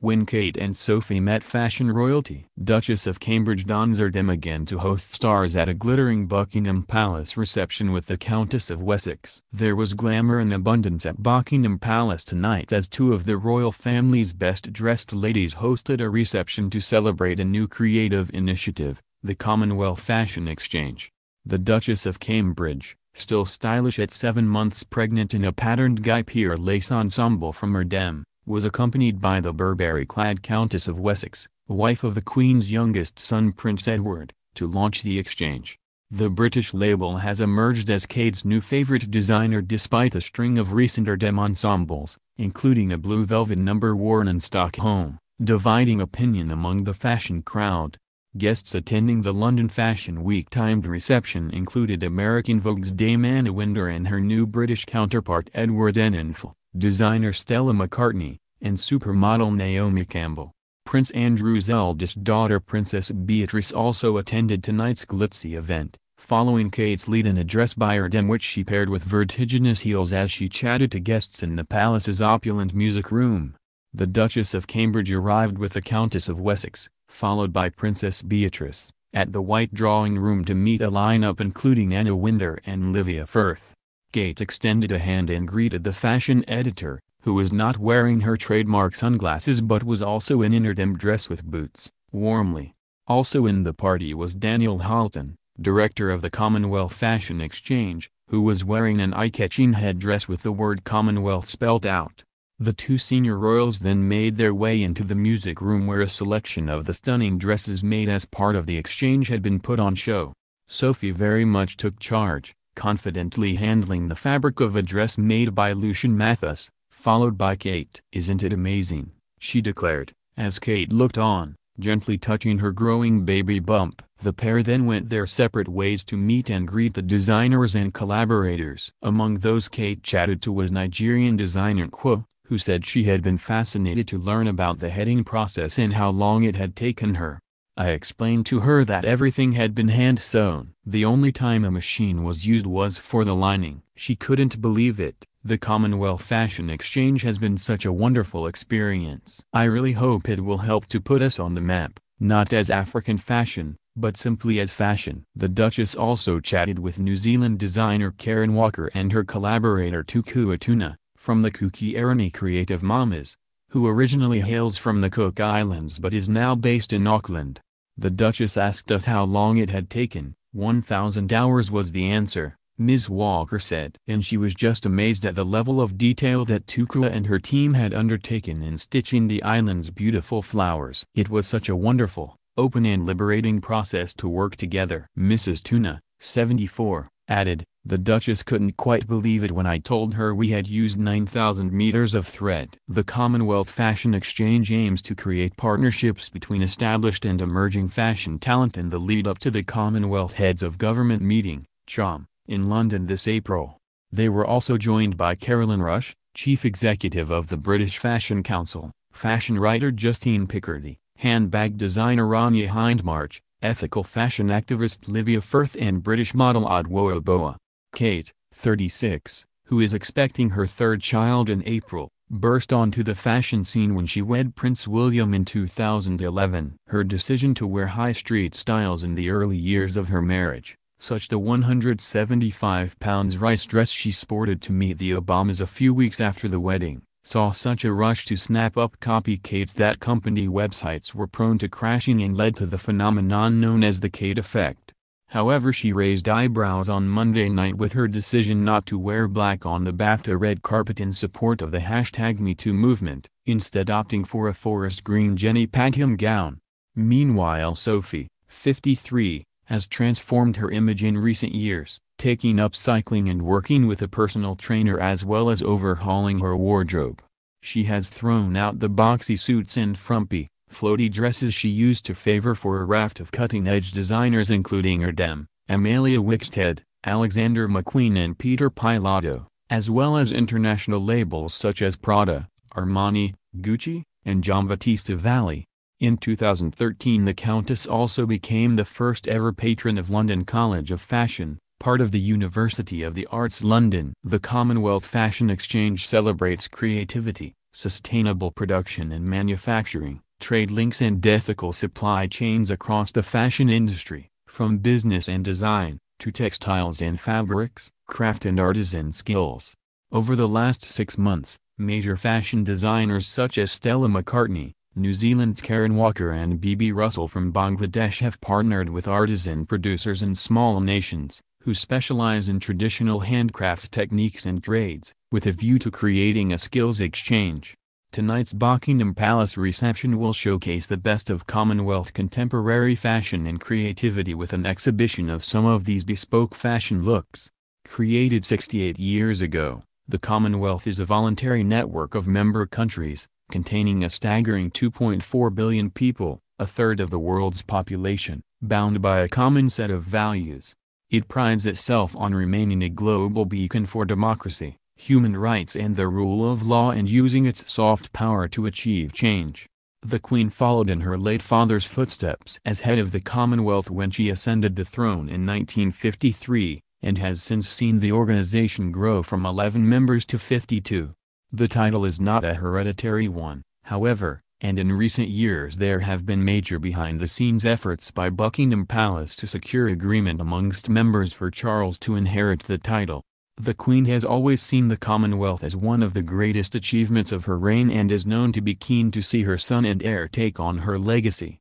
When Kate and Sophie met fashion royalty. Duchess of Cambridge dons Erdem AGAIN to host stars at a glittering Buckingham Palace reception with the Countess of Wessex. There was glamour in abundance at Buckingham Palace tonight as two of the royal family's best-dressed ladies hosted a reception to celebrate a new creative initiative, the Commonwealth Fashion Exchange. The Duchess of Cambridge, still stylish at 7 months pregnant in a patterned guy-pierre lace ensemble from Erdem, was accompanied by the Burberry-clad Countess of Wessex, wife of the Queen's youngest son Prince Edward, to launch the exchange. The British label has emerged as Kate's new favorite designer despite a string of recent Erdem ensembles, including a blue velvet number worn in Stockholm, dividing opinion among the fashion crowd. Guests attending the London Fashion Week-timed reception included American Vogue's Dame Anna Wintour and her new British counterpart Edward Enninful, designer Stella McCartney, and supermodel Naomi Campbell. Prince Andrew's eldest daughter Princess Beatrice also attended tonight's glitzy event, following Kate's lead in a dress by Erdem which she paired with vertiginous heels as she chatted to guests in the palace's opulent music room. The Duchess of Cambridge arrived with the Countess of Wessex, followed by Princess Beatrice, at the White Drawing Room to meet a lineup including Anna Wintour and Olivia Firth. Kate extended a hand and greeted the fashion editor, who was not wearing her trademark sunglasses but was also in an Erdem dress with boots, warmly. Also in the party was Daniel Halton, director of the Commonwealth Fashion Exchange, who was wearing an eye-catching headdress with the word Commonwealth spelt out. The two senior royals then made their way into the music room where a selection of the stunning dresses made as part of the exchange had been put on show. Sophie very much took charge, confidently handling the fabric of a dress made by Lucian Mathis, followed by Kate. "Isn't it amazing?" she declared, as Kate looked on, gently touching her growing baby bump. The pair then went their separate ways to meet and greet the designers and collaborators. Among those Kate chatted to was Nigerian designer Kwo, who said she had been fascinated to learn about the heading process and how long it had taken her. "I explained to her that everything had been hand-sewn. The only time a machine was used was for the lining." She couldn't believe it. "The Commonwealth Fashion Exchange has been such a wonderful experience. I really hope it will help to put us on the map, not as African fashion, but simply as fashion." The Duchess also chatted with New Zealand designer Karen Walker and her collaborator Tuku Atuna, from the Kuki Erani Creative Mamas, who originally hails from the Cook Islands but is now based in Auckland. The Duchess asked us how long it had taken. 1,000 hours was the answer, Ms. Walker said. And she was just amazed at the level of detail that Tukua and her team had undertaken in stitching the island's beautiful flowers. "It was such a wonderful, open and liberating process to work together." Mrs. Tuna, 74, added, "The Duchess couldn't quite believe it when I told her we had used 9,000 meters of thread." The Commonwealth Fashion Exchange aims to create partnerships between established and emerging fashion talent in the lead-up to the Commonwealth Heads of Government meeting, CHOM, in London this April. They were also joined by Carolyn Rush, Chief Executive of the British Fashion Council, fashion writer Justine Picardy, handbag designer Rania Hindmarch, ethical fashion activist Livia Firth and British model Adwoa Boa. Kate, 36, who is expecting her third child in April, burst onto the fashion scene when she wed Prince William in 2011. Her decision to wear high street styles in the early years of her marriage, such the 175-pound rice dress she sported to meet the Obamas a few weeks after the wedding, saw such a rush to snap up copycats that company websites were prone to crashing and led to the phenomenon known as the Kate effect. However, she raised eyebrows on Monday night with her decision not to wear black on the BAFTA red carpet in support of the #MeToo movement, instead opting for a forest green Jenny Pagham gown. Meanwhile, Sophie, 53, has transformed her image in recent years, taking up cycling and working with a personal trainer as well as overhauling her wardrobe. She has thrown out the boxy suits and frumpy, floaty dresses she used to favor for a raft of cutting-edge designers including Erdem, Amalia Wickstead, Alexander McQueen and Peter Pilotto, as well as international labels such as Prada, Armani, Gucci, and Giambattista Valli. In 2013 the Countess also became the first ever patron of London College of Fashion, part of the University of the Arts London. The Commonwealth Fashion Exchange celebrates creativity, sustainable production and manufacturing, trade links and ethical supply chains across the fashion industry, from business and design, to textiles and fabrics, craft and artisan skills. Over the last 6 months, major fashion designers such as Stella McCartney, New Zealand's Karen Walker and BB Russell from Bangladesh have partnered with artisan producers in small nations, who specialize in traditional handcraft techniques and trades, with a view to creating a skills exchange. Tonight's Buckingham Palace reception will showcase the best of Commonwealth contemporary fashion and creativity with an exhibition of some of these bespoke fashion looks. Created 68 years ago, the Commonwealth is a voluntary network of member countries, containing a staggering 2.4 billion people, a third of the world's population, bound by a common set of values. It prides itself on remaining a global beacon for democracy, human rights and the rule of law, and using its soft power to achieve change. The Queen followed in her late father's footsteps as head of the Commonwealth when she ascended the throne in 1953, and has since seen the organization grow from 11 members to 52. The title is not a hereditary one, however, and in recent years there have been major behind-the-scenes efforts by Buckingham Palace to secure agreement amongst members for Charles to inherit the title. The Queen has always seen the Commonwealth as one of the greatest achievements of her reign and is known to be keen to see her son and heir take on her legacy.